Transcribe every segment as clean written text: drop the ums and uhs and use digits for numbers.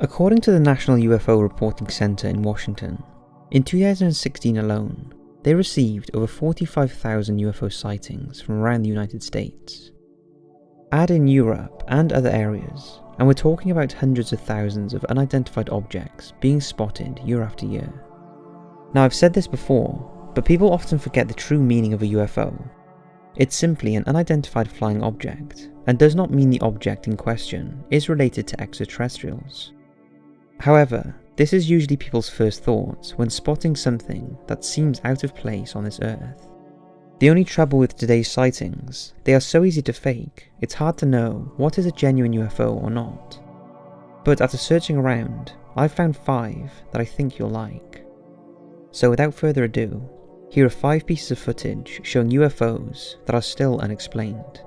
According to the National UFO Reporting Center in Washington, in 2016 alone, they received over 45,000 UFO sightings from around the United States. Add in Europe and other areas, and we're talking about hundreds of thousands of unidentified objects being spotted year after year. Now, I've said this before, but people often forget the true meaning of a UFO. It's simply an unidentified flying object, and does not mean the object in question is related to extraterrestrials. However, this is usually people's first thoughts when spotting something that seems out of place on this earth. The only trouble with today's sightings, they are so easy to fake, it's hard to know what is a genuine UFO or not. But after searching around, I've found 5 that I think you'll like. So without further ado, here are 5 pieces of footage showing UFOs that are still unexplained.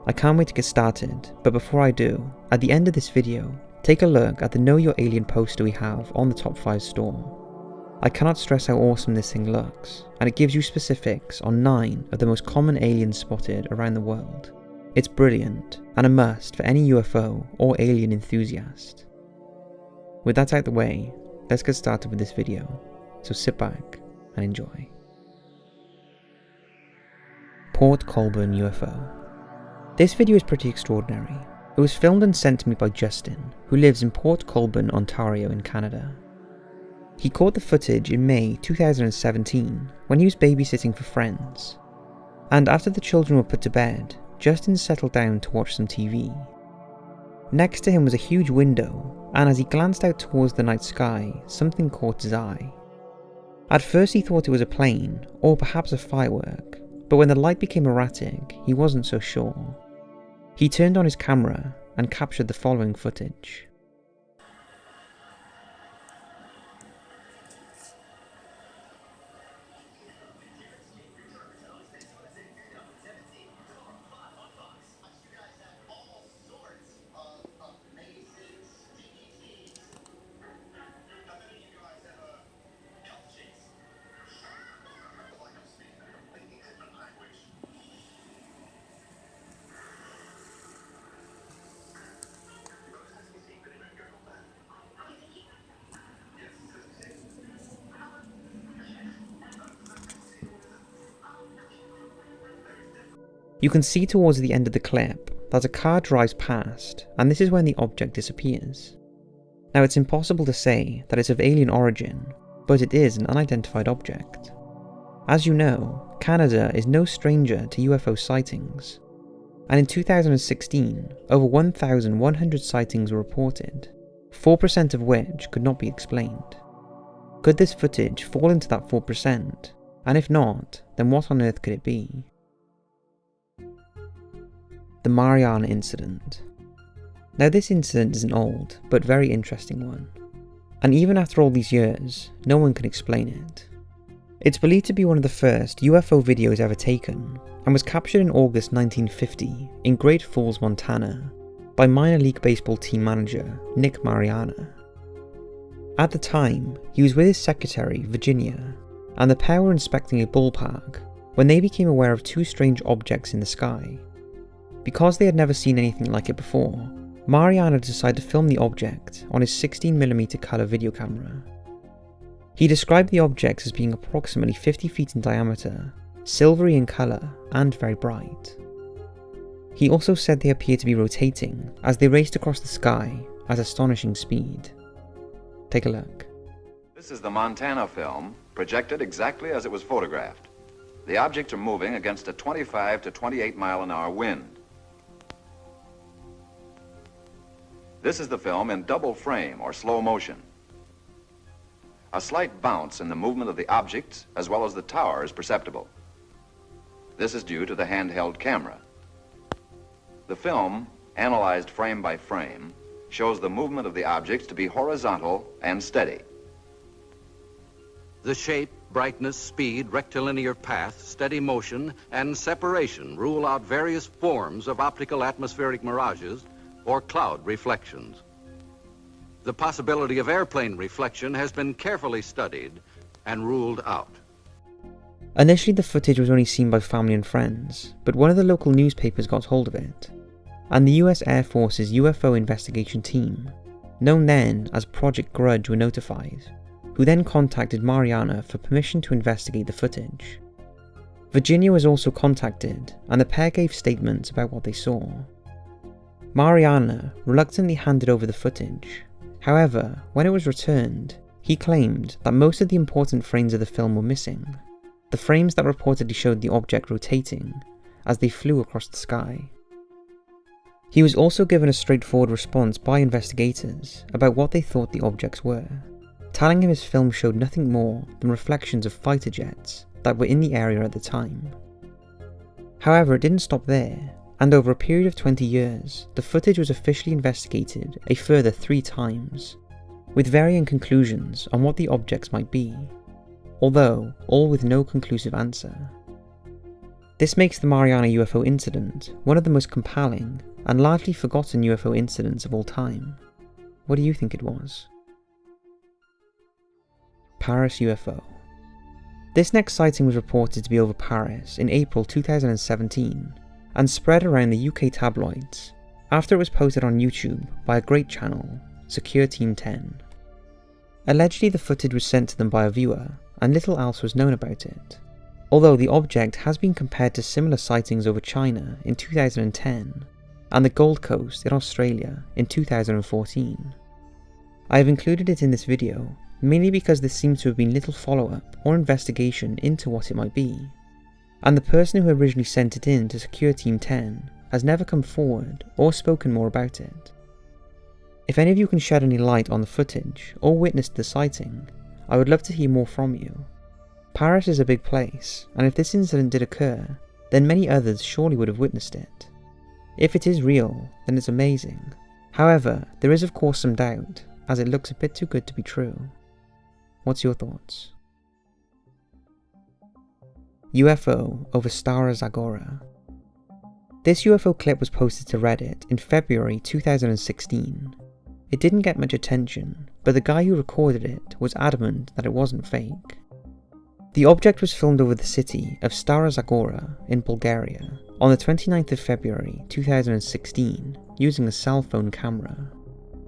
I can't wait to get started, but before I do, at the end of this video, take a look at the Know Your Alien poster we have on the Top 5 store. I cannot stress how awesome this thing looks, and it gives you specifics on 9 of the most common aliens spotted around the world. It's brilliant, and a must for any UFO or alien enthusiast. With that out the way, let's get started with this video, so sit back and enjoy. Port Colborne UFO. This video is pretty extraordinary. It was filmed and sent to me by Justin, who lives in Port Colborne, Ontario in Canada. He caught the footage in May 2017 when he was babysitting for friends. And after the children were put to bed, Justin settled down to watch some TV. Next to him was a huge window, and as he glanced out towards the night sky, something caught his eye. At first he thought it was a plane, or perhaps a firework, but when the light became erratic, he wasn't so sure. He turned on his camera and captured the following footage. You can see towards the end of the clip that a car drives past, and this is when the object disappears. Now, it's impossible to say that it's of alien origin, but it is an unidentified object. As you know, Canada is no stranger to UFO sightings, and in 2016, over 1,100 sightings were reported, 4% of which could not be explained. Could this footage fall into that 4%? And if not, then what on earth could it be? The Mariana Incident. Now, this incident is an old, but very interesting one. And even after all these years, no one can explain it. It's believed to be one of the first UFO videos ever taken, and was captured in August 1950 in Great Falls, Montana, by minor league baseball team manager Nick Mariana. At the time, he was with his secretary, Virginia, and the pair were inspecting a ballpark when they became aware of 2 strange objects in the sky. Because they had never seen anything like it before, Mariana decided to film the object on his 16mm colour video camera. He described the objects as being approximately 50 feet in diameter, silvery in colour, and very bright. He also said they appeared to be rotating as they raced across the sky at astonishing speed. Take a look. This is the Montana film, projected exactly as it was photographed. The objects are moving against a 25 to 28 mile-an-hour wind. This is the film in double frame or slow motion. A slight bounce in the movement of the objects as well as the tower is perceptible. This is due to the handheld camera. The film, analyzed frame by frame, shows the movement of the objects to be horizontal and steady. The shape, brightness, speed, rectilinear path, steady motion, and separation rule out various forms of optical atmospheric mirages or cloud reflections. The possibility of airplane reflection has been carefully studied and ruled out. Initially, the footage was only seen by family and friends, but one of the local newspapers got hold of it, and the US Air Force's UFO investigation team known then as Project Grudge, were notified, who then contacted Mariana for permission to investigate the footage. Virginia was also contacted, and the pair gave statements about what they saw. Mariana reluctantly handed over the footage. However, when it was returned, he claimed that most of the important frames of the film were missing, the frames that reportedly showed the object rotating as they flew across the sky. He was also given a straightforward response by investigators about what they thought the objects were, telling him his film showed nothing more than reflections of fighter jets that were in the area at the time. However, it didn't stop there, and over a period of 20 years, the footage was officially investigated a further 3 times, with varying conclusions on what the objects might be, although all with no conclusive answer. This makes the Mariana UFO incident one of the most compelling and largely forgotten UFO incidents of all time. What do you think it was? Paris UFO. This next sighting was reported to be over Paris in April 2017 and spread around the UK tabloids after it was posted on YouTube by a great channel, Secure Team 10. Allegedly, the footage was sent to them by a viewer and little else was known about it, although the object has been compared to similar sightings over China in 2010 and the Gold Coast in Australia in 2014. I have included it in this video mainly because there seems to have been little follow-up or investigation into what it might be, and the person who originally sent it in to Secure Team 10 has never come forward or spoken more about it. If any of you can shed any light on the footage or witnessed the sighting, I would love to hear more from you. Paris is a big place, and if this incident did occur, then many others surely would have witnessed it. If it is real, then it's amazing. However, there is of course some doubt, as it looks a bit too good to be true. What's your thoughts? UFO over Stara Zagora. This UFO clip was posted to Reddit in February 2016. It didn't get much attention, but the guy who recorded it was adamant that it wasn't fake. The object was filmed over the city of Stara Zagora in Bulgaria on the 29th of February 2016 using a cell phone camera,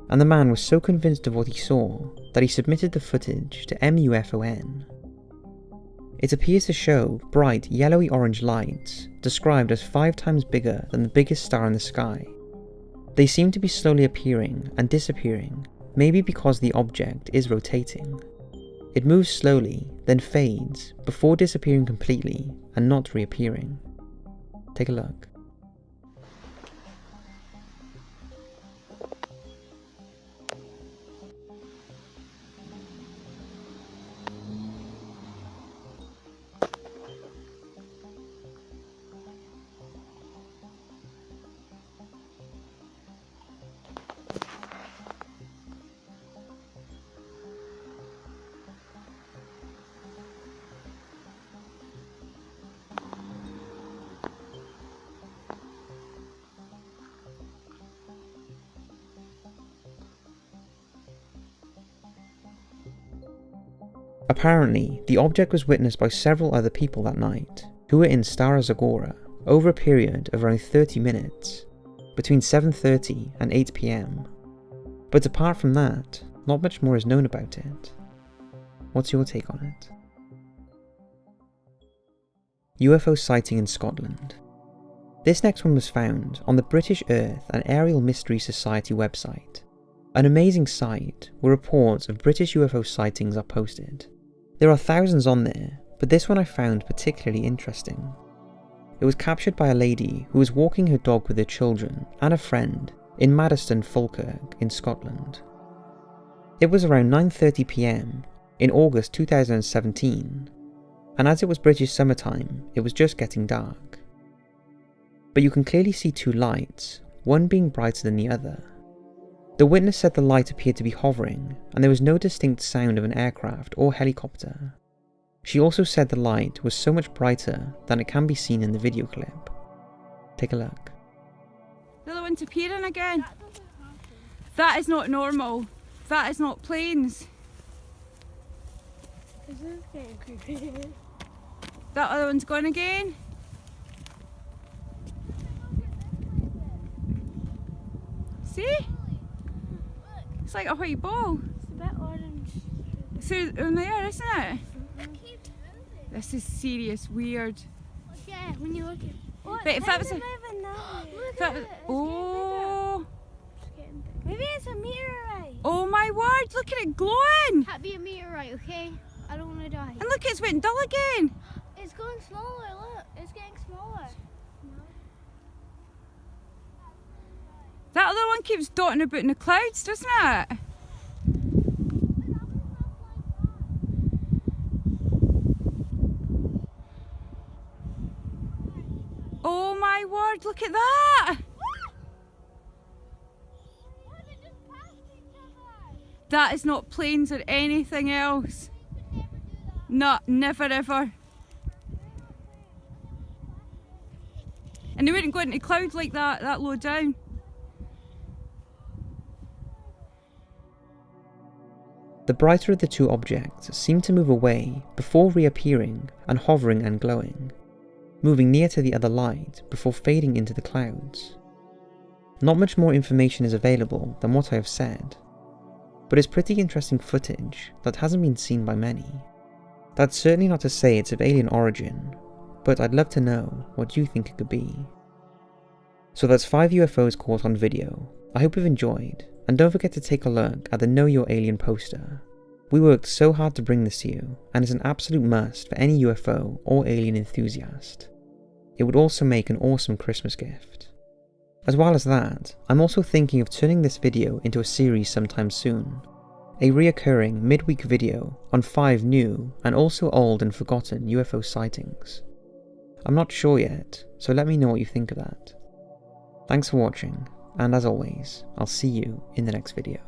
and the man was so convinced of what he saw that he submitted the footage to MUFON. It appears to show bright yellowy-orange lights, described as 5 times bigger than the biggest star in the sky. They seem to be slowly appearing and disappearing, maybe because the object is rotating. It moves slowly, then fades, before disappearing completely and not reappearing. Take a look. Apparently, the object was witnessed by several other people that night, who were in Stara Zagora over a period of around 30 minutes, between 7:30 and 8 PM. But apart from that, not much more is known about it. What's your take on it? UFO sighting in Scotland. This next one was found on the British Earth and Aerial Mystery Society website, an amazing site where reports of British UFO sightings are posted. There are thousands on there, but this one I found particularly interesting. It was captured by a lady who was walking her dog with her children and a friend in Maddiston, Falkirk in Scotland. It was around 9:30 PM in August 2017, and as it was British summertime, it was just getting dark. But you can clearly see 2 lights, one being brighter than the other. The witness said the light appeared to be hovering, and there was no distinct sound of an aircraft or helicopter. She also said the light was so much brighter than it can be seen in the video clip. Take a look. The other one's appearing again. That is not normal. That is not planes. This is getting creepy. That other one's gone again. See? It's like a white ball. It's a bit orange. Through in there, isn't it? This is serious weird. Yeah, when you look at. Oh, Wait, if that was moving that way. Look that at was, it. It's oh, getting bigger. Maybe it's a meteorite. oh my word! Look at it glowing. Can't be a meteorite, okay? I don't want to die. And look, it's went dull again. It's going smaller. Look, it's getting smaller. That other one keeps dotting about in the clouds, doesn't it? Oh my word, look at that! That is not planes or anything else. No, never ever. And they wouldn't go into clouds like that low down. The brighter of the two objects seemed to move away before reappearing and hovering and glowing, moving near to the other light before fading into the clouds. Not much more information is available than what I have said, but it's pretty interesting footage that hasn't been seen by many. That's certainly not to say it's of alien origin, but I'd love to know what you think it could be. So that's 5 UFOs caught on video. I hope you've enjoyed, and don't forget to take a look at the Know Your Alien poster. We worked so hard to bring this to you, and it's an absolute must for any UFO or alien enthusiast. It would also make an awesome Christmas gift. As well as that, I'm also thinking of turning this video into a series sometime soon. A reoccurring midweek video on 5 new and also old and forgotten UFO sightings. I'm not sure yet, so let me know what you think of that. Thanks for watching, and as always, I'll see you in the next video.